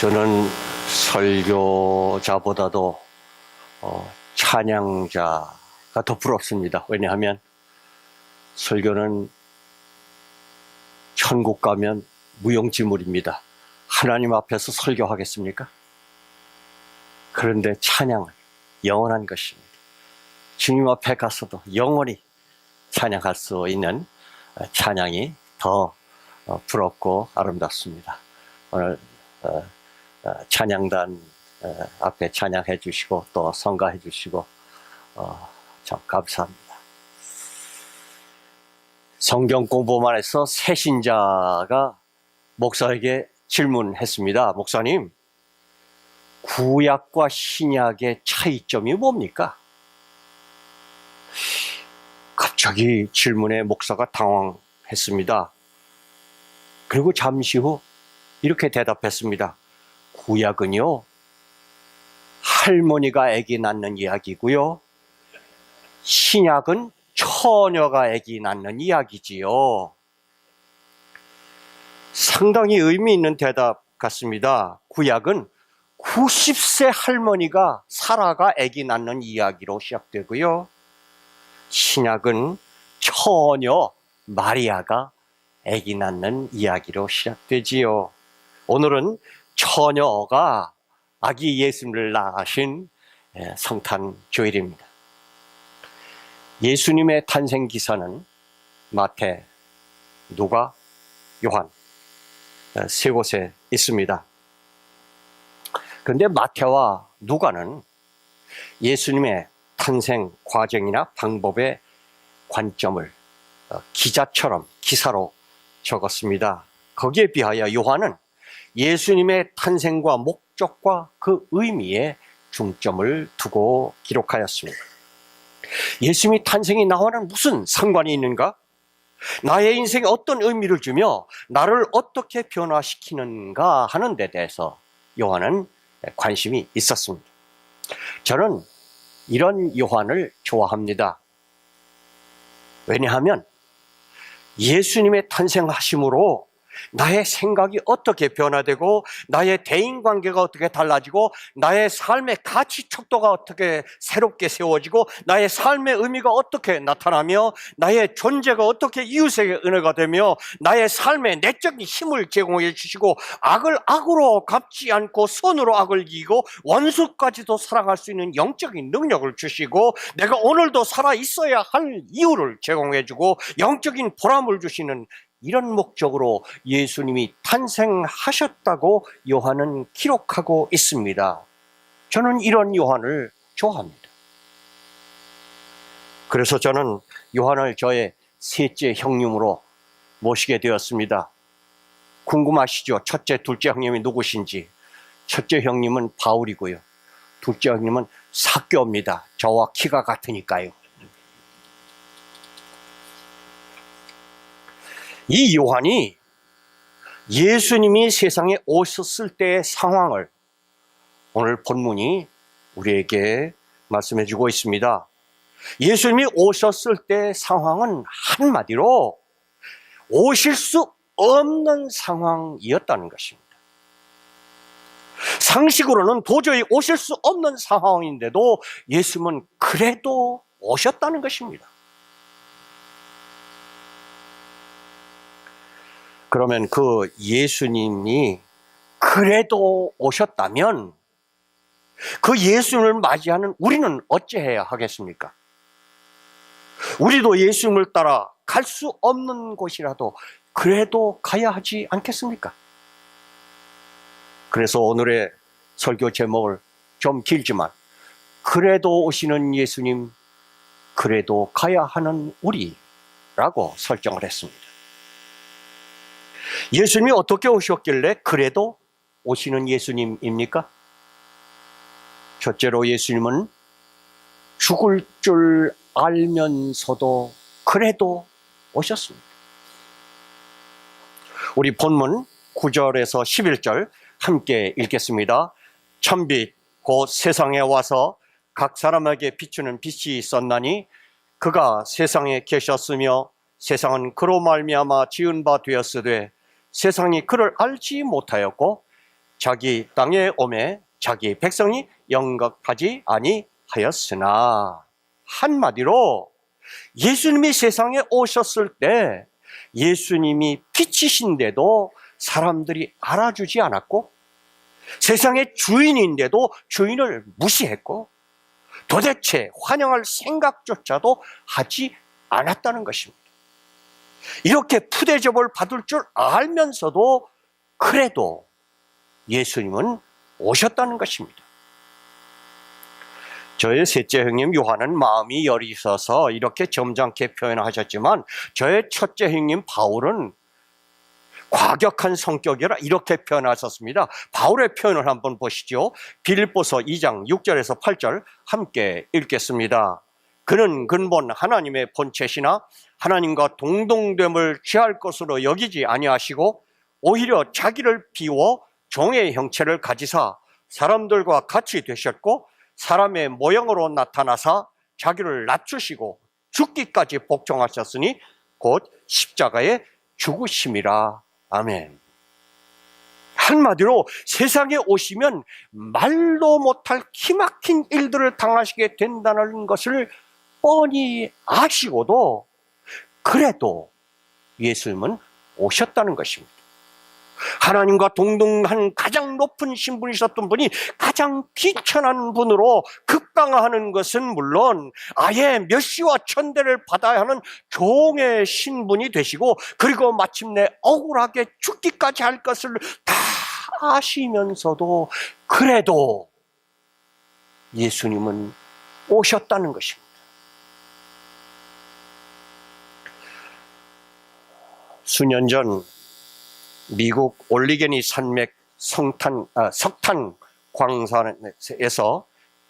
저는 설교자보다도 찬양자가 더 부럽습니다. 왜냐하면 설교는 천국 가면 무용지물입니다. 하나님 앞에서 설교하겠습니까? 그런데 찬양은 영원한 것입니다. 주님 앞에 가서도 영원히 찬양할 수 있는 찬양이 더 부럽고 아름답습니다. 오늘 찬양단 앞에 찬양해 주시고 또 성가해 주시고 참 감사합니다. 성경 공부만 해서 새신자가 목사에게 질문했습니다. 목사님, 구약과 신약의 차이점이 뭡니까? 갑자기 질문에 목사가 당황했습니다. 그리고 잠시 후 이렇게 대답했습니다. 구약은요, 할머니가 아기 낳는 이야기고요, 신약은 처녀가 아기 낳는 이야기지요. 상당히 의미 있는 대답 같습니다. 구약은 90세 할머니가 사라가 아기 낳는 이야기로 시작되고요, 신약은 처녀 마리아가 아기 낳는 이야기로 시작되지요. 오늘은 처녀가 아기 예수님을 낳으신 성탄 주일입니다. 예수님의 탄생 기사는 마태, 누가, 요한 세 곳에 있습니다. 그런데 마태와 누가는 예수님의 탄생 과정이나 방법의 관점을 기자처럼 기사로 적었습니다. 거기에 비하여 요한은 예수님의 탄생과 목적과 그 의미에 중점을 두고 기록하였습니다. 예수님의 탄생이 나와는 무슨 상관이 있는가? 나의 인생에 어떤 의미를 주며 나를 어떻게 변화시키는가 하는 데 대해서 요한은 관심이 있었습니다. 저는 이런 요한을 좋아합니다. 왜냐하면 예수님의 탄생하심으로 나의 생각이 어떻게 변화되고 나의 대인관계가 어떻게 달라지고 나의 삶의 가치 척도가 어떻게 새롭게 세워지고 나의 삶의 의미가 어떻게 나타나며 나의 존재가 어떻게 이웃에게 은혜가 되며 나의 삶에 내적인 힘을 제공해 주시고 악을 악으로 갚지 않고 선으로 악을 이기고 원수까지도 사랑할 수 있는 영적인 능력을 주시고 내가 오늘도 살아 있어야 할 이유를 제공해 주고 영적인 보람을 주시는 이런 목적으로 예수님이 탄생하셨다고 요한은 기록하고 있습니다. 저는 이런 요한을 좋아합니다. 그래서 저는 요한을 저의 셋째 형님으로 모시게 되었습니다. 궁금하시죠? 첫째, 둘째 형님이 누구신지. 첫째 형님은 바울이고요, 둘째 형님은 삭교입니다. 저와 키가 같으니까요. 이 요한이 예수님이 세상에 오셨을 때의 상황을 오늘 본문이 우리에게 말씀해 주고 있습니다. 예수님이 오셨을 때의 상황은 한마디로 오실 수 없는 상황이었다는 것입니다. 상식으로는 도저히 오실 수 없는 상황인데도 예수님은 그래도 오셨다는 것입니다. 그러면 그 예수님이 그래도 오셨다면 그 예수님을 맞이하는 우리는 어찌해야 하겠습니까? 우리도 예수님을 따라 갈 수 없는 곳이라도 그래도 가야 하지 않겠습니까? 그래서 오늘의 설교 제목을 좀 길지만 그래도 오시는 예수님, 그래도 가야 하는 우리라고 설정을 했습니다. 예수님이 어떻게 오셨길래 그래도 오시는 예수님입니까? 첫째로 예수님은 죽을 줄 알면서도 그래도 오셨습니다. 우리 본문 9절에서 11절 함께 읽겠습니다. 천빛 곧 세상에 와서 각 사람에게 비추는 빛이 있었나니 그가 세상에 계셨으며 세상은 그로 말미암아 지은 바 되었으되 세상이 그를 알지 못하였고 자기 땅에 오매 자기 백성이 영접하지 아니하였으나, 한마디로 예수님이 세상에 오셨을 때 예수님이 빛이신데도 사람들이 알아주지 않았고, 세상의 주인인데도 주인을 무시했고, 도대체 환영할 생각조차도 하지 않았다는 것입니다. 이렇게 푸대접을 받을 줄 알면서도 그래도 예수님은 오셨다는 것입니다. 저의 셋째 형님 요한은 마음이 열이 있어서 이렇게 점잖게 표현하셨지만, 저의 첫째 형님 바울은 과격한 성격이라 이렇게 표현하셨습니다. 바울의 표현을 한번 보시죠. 빌립보서 2장 6절에서 8절 함께 읽겠습니다. 그는 근본 하나님의 본체시나 하나님과 동등됨을 취할 것으로 여기지 아니하시고 오히려 자기를 비워 종의 형체를 가지사 사람들과 같이 되셨고, 사람의 모형으로 나타나사 자기를 낮추시고 죽기까지 복종하셨으니 곧 십자가에 죽으심이라. 아멘. 한마디로 세상에 오시면 말도 못할 기막힌 일들을 당하시게 된다는 것을 뻔히 아시고도 그래도 예수님은 오셨다는 것입니다. 하나님과 동등한 가장 높은 신분이셨던 분이 가장 비천한 분으로 급강하는 것은 물론 아예 멸시와 천대를 받아야 하는 종의 신분이 되시고, 그리고 마침내 억울하게 죽기까지 할 것을 다 아시면서도 그래도 예수님은 오셨다는 것입니다. 수년 전 미국 올리게니 산맥 석탄 광산에서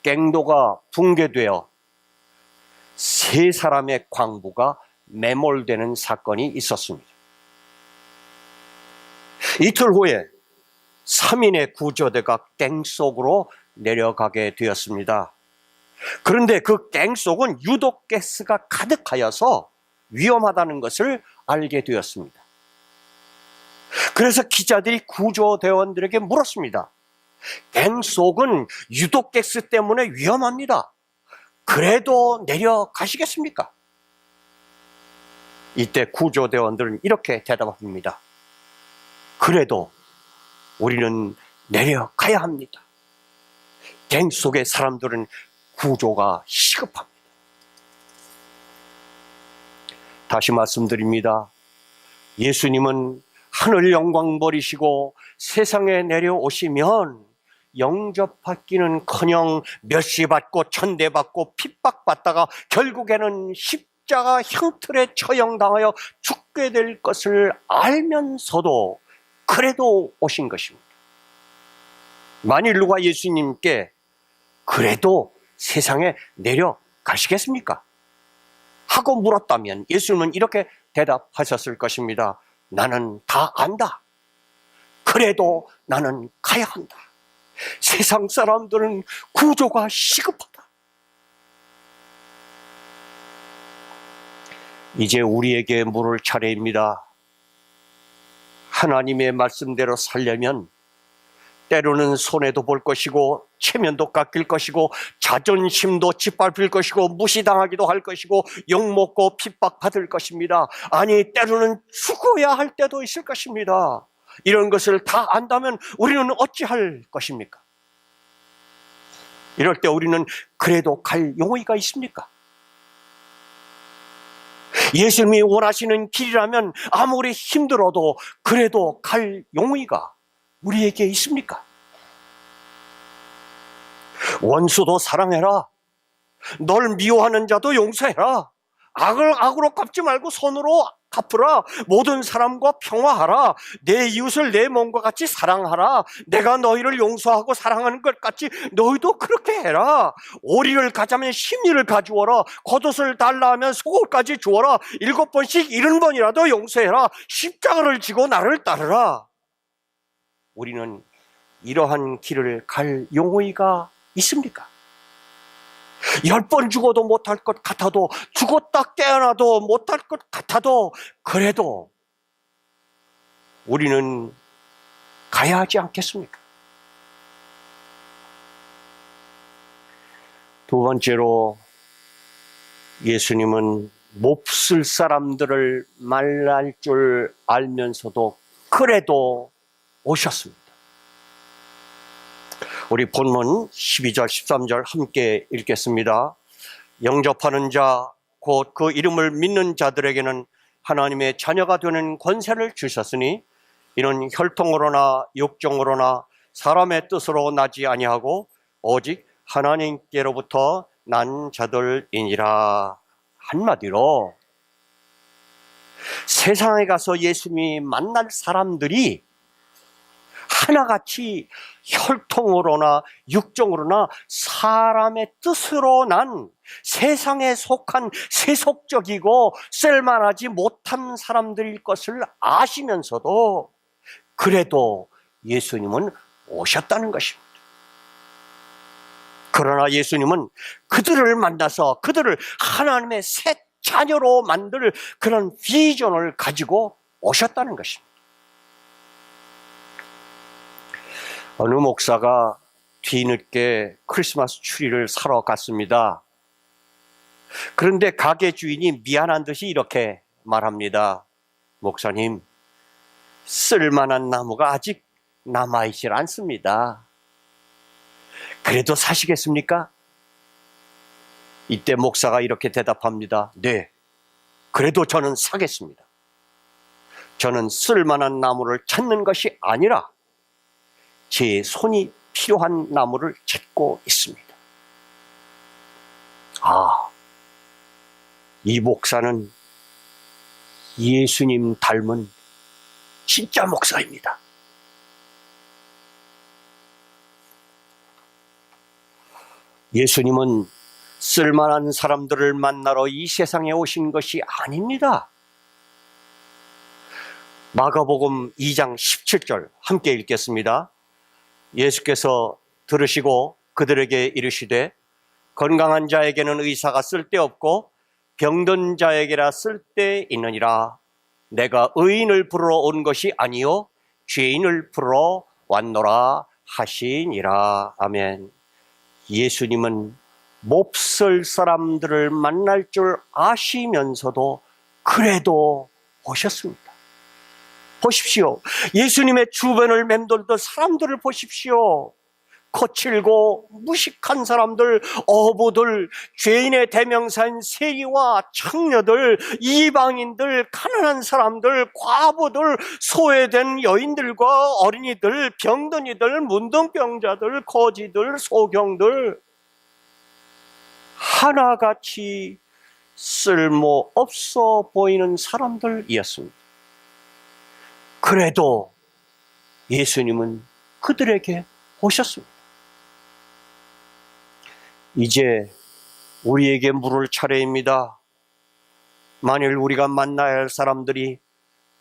갱도가 붕괴되어 3사람의 광부가 매몰되는 사건이 있었습니다. 이틀 후에 3인의 구조대가 갱 속으로 내려가게 되었습니다. 그런데 그 갱 속은 유독가스가 가득하여서 위험하다는 것을 알게 되었습니다. 그래서 기자들이 구조대원들에게 물었습니다. 갱 속은 유독가스 때문에 위험합니다. 그래도 내려가시겠습니까? 이때 구조대원들은 이렇게 대답합니다. 그래도 우리는 내려가야 합니다. 갱 속의 사람들은 구조가 시급합니다. 다시 말씀드립니다. 예수님은 하늘 영광 버리시고 세상에 내려오시면 영접받기는커녕 멸시받고 천대받고 핍박받다가 결국에는 십자가 형틀에 처형당하여 죽게 될 것을 알면서도 그래도 오신 것입니다. 만일 누가 예수님께 그래도 세상에 내려가시겠습니까? 하고 물었다면 예수님은 이렇게 대답하셨을 것입니다. 나는 다 안다. 그래도 나는 가야 한다. 세상 사람들은 구조가 시급하다. 이제 우리에게 물을 차례입니다. 하나님의 말씀대로 살려면 때로는 손해도 볼 것이고 체면도 깎일 것이고 자존심도 짓밟힐 것이고 무시당하기도 할 것이고 욕먹고 핍박받을 것입니다. 아니 때로는 죽어야 할 때도 있을 것입니다. 이런 것을 다 안다면 우리는 어찌할 것입니까? 이럴 때 우리는 그래도 갈 용의가 있습니까? 예수님이 원하시는 길이라면 아무리 힘들어도 그래도 갈 용의가 우리에게 있습니까? 원수도 사랑해라. 널 미워하는 자도 용서해라. 악을 악으로 갚지 말고 선으로 갚으라. 모든 사람과 평화하라. 내 이웃을 내 몸과 같이 사랑하라. 내가 너희를 용서하고 사랑하는 것 같이 너희도 그렇게 해라. 오리를 가자면 심리를 가주어라. 겉옷을 달라 하면 속옷까지 주어라. 7번씩 70번이라도 용서해라. 십자가를 지고 나를 따르라. 우리는 이러한 길을 갈 용의가 있습니까? 10번 죽어도 못할 것 같아도, 죽었다 깨어나도 못할 것 같아도 그래도 우리는 가야 하지 않겠습니까? 두 번째로 예수님은 몹쓸 사람들을 만날 줄 알면서도 그래도 오셨습니다. 우리 본문 12절 13절 함께 읽겠습니다. 영접하는 자 곧 그 이름을 믿는 자들에게는 하나님의 자녀가 되는 권세를 주셨으니 이는 혈통으로나 육정으로나 사람의 뜻으로 나지 아니하고 오직 하나님께로부터 난 자들이니라. 한마디로 세상에 가서 예수님이 만날 사람들이 하나같이 혈통으로나 육정으로나 사람의 뜻으로 난 세상에 속한 세속적이고 쓸만하지 못한 사람들일 것을 아시면서도 그래도 예수님은 오셨다는 것입니다. 그러나 예수님은 그들을 만나서 그들을 하나님의 새 자녀로 만들 그런 비전을 가지고 오셨다는 것입니다. 어느 목사가 뒤늦게 크리스마스 트리를 사러 갔습니다. 그런데 가게 주인이 미안한 듯이 이렇게 말합니다. 목사님, 쓸만한 나무가 아직 남아있질 않습니다. 그래도 사시겠습니까? 이때 목사가 이렇게 대답합니다. 네, 그래도 저는 사겠습니다. 저는 쓸만한 나무를 찾는 것이 아니라 제 손이 필요한 나무를 찾고 있습니다. 이 목사는 예수님 닮은 진짜 목사입니다. 예수님은 쓸만한 사람들을 만나러 이 세상에 오신 것이 아닙니다. 마가복음 2장 17절 함께 읽겠습니다. 예수께서 들으시고 그들에게 이르시되 건강한 자에게는 의사가 쓸데없고 병든 자에게라 쓸데있느니라. 내가 의인을 부르러 온 것이 아니요 죄인을 부르러 왔노라 하시니라. 아멘. 예수님은 몹쓸 사람들을 만날 줄 아시면서도 그래도 오셨습니다. 보십시오. 예수님의 주변을 맴돌던 사람들을 보십시오. 거칠고 무식한 사람들, 어부들, 죄인의 대명사인 세리와 창녀들, 이방인들, 가난한 사람들, 과부들, 소외된 여인들과 어린이들, 병든이들, 문둥병자들, 거지들, 소경들, 하나같이 쓸모없어 보이는 사람들이었습니다. 그래도 예수님은 그들에게 오셨습니다. 이제 우리에게 물을 차례입니다. 만일 우리가 만나야 할 사람들이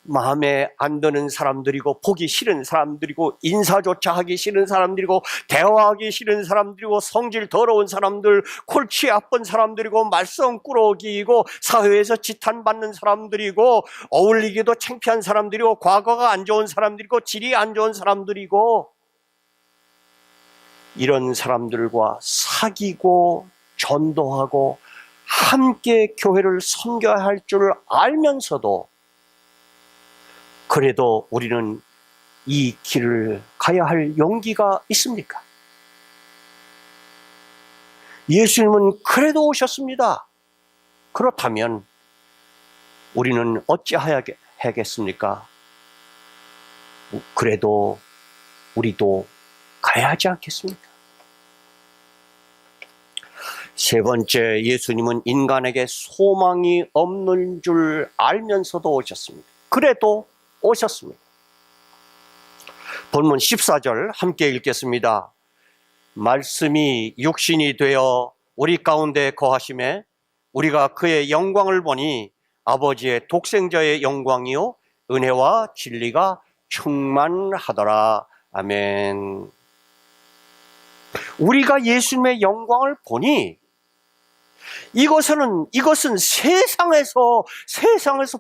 마음에 안 드는 사람들이고 보기 싫은 사람들이고 인사조차 하기 싫은 사람들이고 대화하기 싫은 사람들이고 성질 더러운 사람들, 골치 아픈 사람들이고 말썽꾸러기이고 사회에서 지탄받는 사람들이고 어울리기도 창피한 사람들이고 과거가 안 좋은 사람들이고 질이 안 좋은 사람들이고 이런 사람들과 사귀고 전도하고 함께 교회를 섬겨야 할 줄 알면서도 그래도 우리는 이 길을 가야 할 용기가 있습니까? 예수님은 그래도 오셨습니다. 그렇다면 우리는 어찌하야겠습니까? 그래도 우리도 가야 하지 않겠습니까? 세 번째, 예수님은 인간에게 소망이 없는 줄 알면서도 오셨습니다. 그래도 오셨습니다. 본문 14절 함께 읽겠습니다. 말씀이 육신이 되어 우리 가운데 거하심에 우리가 그의 영광을 보니 아버지의 독생자의 영광이요 은혜와 진리가 충만하더라. 아멘. 우리가 예수님의 영광을 보니 이것은 세상에서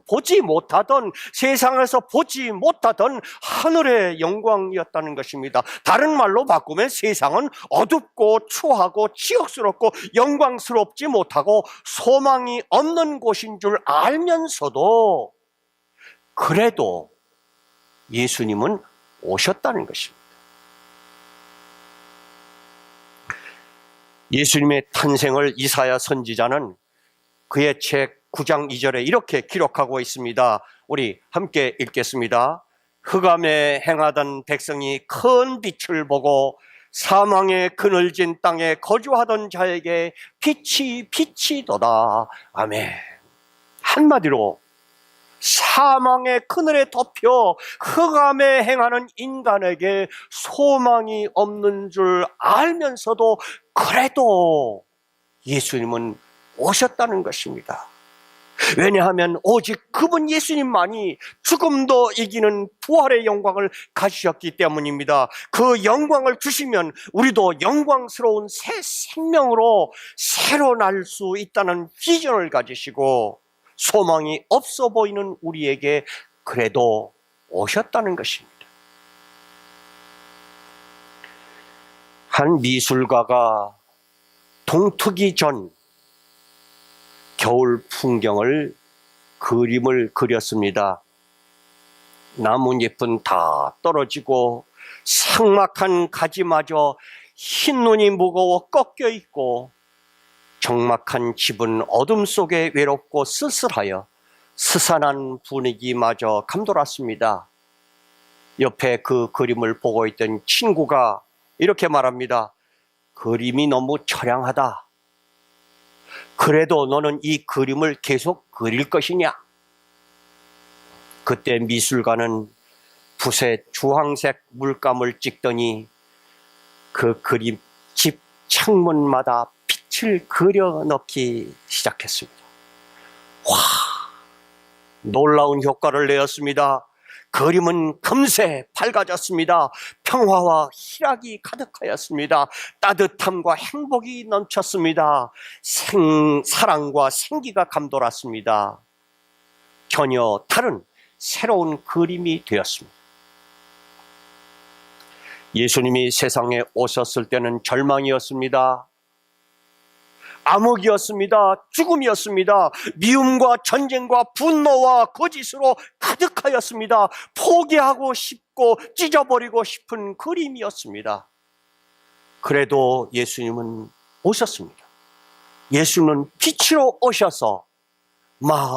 보지 못하던, 세상에서 보지 못하던 하늘의 영광이었다는 것입니다. 다른 말로 바꾸면 세상은 어둡고 추하고 치욕스럽고 영광스럽지 못하고 소망이 없는 곳인 줄 알면서도 그래도 예수님은 오셨다는 것입니다. 예수님의 탄생을 이사야 선지자는 그의 책 9장 2절에 이렇게 기록하고 있습니다. 우리 함께 읽겠습니다. 흑암에 행하던 백성이 큰 빛을 보고 사망의 그늘진 땅에 거주하던 자에게 빛이 비치도다. 아멘. 한마디로 사망의 그늘에 덮여 흑암에 행하는 인간에게 소망이 없는 줄 알면서도 그래도 예수님은 오셨다는 것입니다. 왜냐하면 오직 그분 예수님만이 죽음도 이기는 부활의 영광을 가지셨기 때문입니다. 그 영광을 주시면 우리도 영광스러운 새 생명으로 새로 날 수 있다는 비전을 가지시고 소망이 없어 보이는 우리에게 그래도 오셨다는 것입니다. 한 미술가가 동트기 전 겨울 풍경을 그림을 그렸습니다. 나뭇잎은 다 떨어지고 삭막한 가지마저 흰눈이 무거워 꺾여 있고 적막한 집은 어둠 속에 외롭고 쓸쓸하여 스산한 분위기마저 감돌았습니다. 옆에 그 그림을 보고 있던 친구가 이렇게 말합니다. 그림이 너무 처량하다. 그래도 너는 이 그림을 계속 그릴 것이냐? 그때 미술가는 붓에 주황색 물감을 찍더니 그 그림 집 창문마다 빛을 그려 넣기 시작했습니다. 와, 놀라운 효과를 내었습니다. 그림은 금세 밝아졌습니다. 평화와 희락이 가득하였습니다. 따뜻함과 행복이 넘쳤습니다. 사랑과 생기가 감돌았습니다. 전혀 다른 새로운 그림이 되었습니다. 예수님이 세상에 오셨을 때는 절망이었습니다. 암흑이었습니다. 죽음이었습니다. 미움과 전쟁과 분노와 거짓으로 가득하였습니다. 포기하고 싶고 찢어버리고 싶은 그림이었습니다. 그래도 예수님은 오셨습니다. 예수는 빛으로 오셔서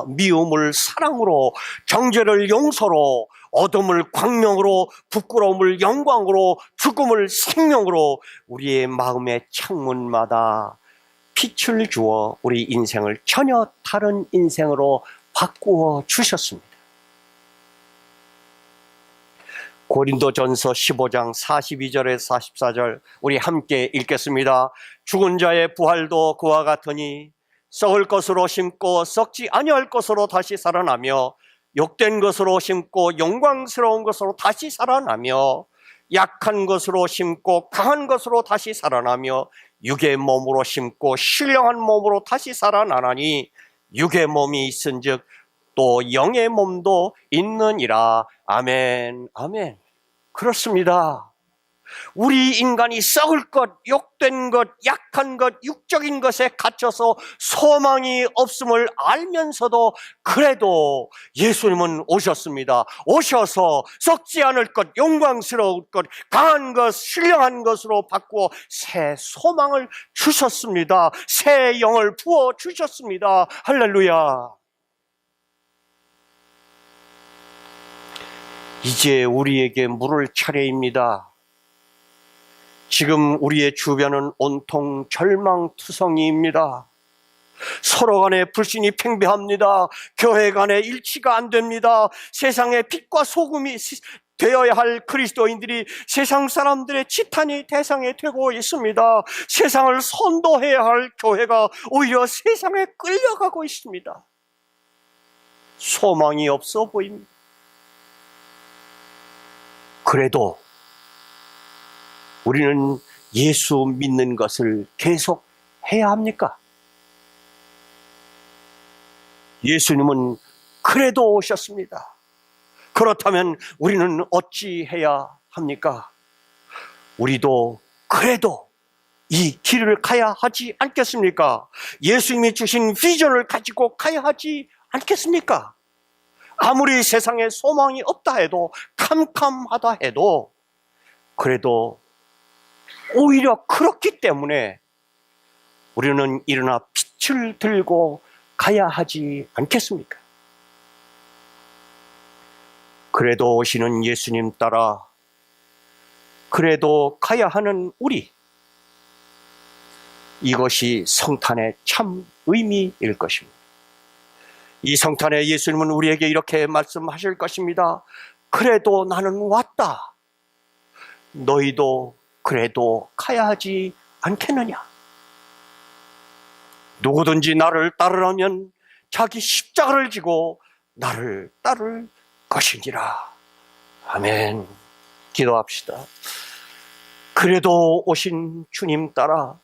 미움을 사랑으로, 정죄를 용서로, 어둠을 광명으로, 부끄러움을 영광으로, 죽음을 생명으로 우리의 마음의 창문마다 빛을 주어 우리 인생을 전혀 다른 인생으로 바꾸어 주셨습니다. 고린도전서 15장 42절에서 44절 우리 함께 읽겠습니다. 죽은 자의 부활도 그와 같으니 썩을 것으로 심고 썩지 아니할 것으로 다시 살아나며 욕된 것으로 심고 영광스러운 것으로 다시 살아나며 약한 것으로 심고 강한 것으로 다시 살아나며 육의 몸으로 심고 신령한 몸으로 다시 살아나나니 육의 몸이 있은즉 또 영의 몸도 있느니라. 아멘. 아멘. 그렇습니다. 우리 인간이 썩을 것, 욕된 것, 약한 것, 육적인 것에 갇혀서 소망이 없음을 알면서도 그래도 예수님은 오셨습니다. 오셔서 썩지 않을 것, 영광스러울 것, 강한 것, 신령한 것으로 바꾸어 새 소망을 주셨습니다. 새 영을 부어 주셨습니다. 할렐루야. 이제 우리에게 물을 차례입니다. 지금 우리의 주변은 온통 절망투성이입니다. 서로 간에 불신이 팽배합니다. 교회 간에 일치가 안 됩니다. 세상에 빛과 소금이 되어야 할 그리스도인들이 세상 사람들의 지탄이 대상이 되고 있습니다. 세상을 선도해야 할 교회가 오히려 세상에 끌려가고 있습니다. 소망이 없어 보입니다. 그래도 우리는 예수 믿는 것을 계속 해야 합니까? 예수님은 그래도 오셨습니다. 그렇다면 우리는 어찌해야 합니까? 우리도 그래도 이 길을 가야 하지 않겠습니까? 예수님이 주신 비전을 가지고 가야 하지 않겠습니까? 아무리 세상에 소망이 없다 해도, 캄캄하다 해도, 그래도 오히려 그렇기 때문에 우리는 일어나 빛을 들고 가야 하지 않겠습니까? 그래도 오시는 예수님 따라 그래도 가야 하는 우리, 이것이 성탄의 참 의미일 것입니다. 이 성탄에 예수님은 우리에게 이렇게 말씀하실 것입니다. 그래도 나는 왔다. 너희도 그래도 가야 하지 않겠느냐? 누구든지 나를 따르려면 자기 십자가를 지고 나를 따를 것이니라. 아멘. 기도합시다. 그래도 오신 주님 따라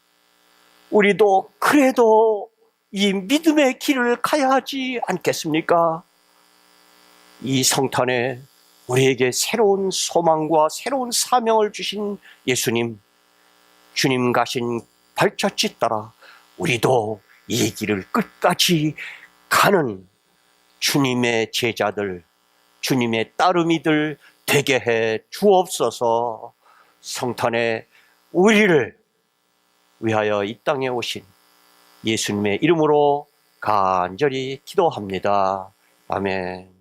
우리도 그래도 이 믿음의 길을 가야 하지 않겠습니까? 이 성탄에 우리에게 새로운 소망과 새로운 사명을 주신 예수님, 주님 가신 발자취 따라 우리도 이 길을 끝까지 가는 주님의 제자들, 주님의 따르미들 되게 해 주옵소서. 성탄에 우리를 위하여 이 땅에 오신 예수님의 이름으로 간절히 기도합니다. 아멘.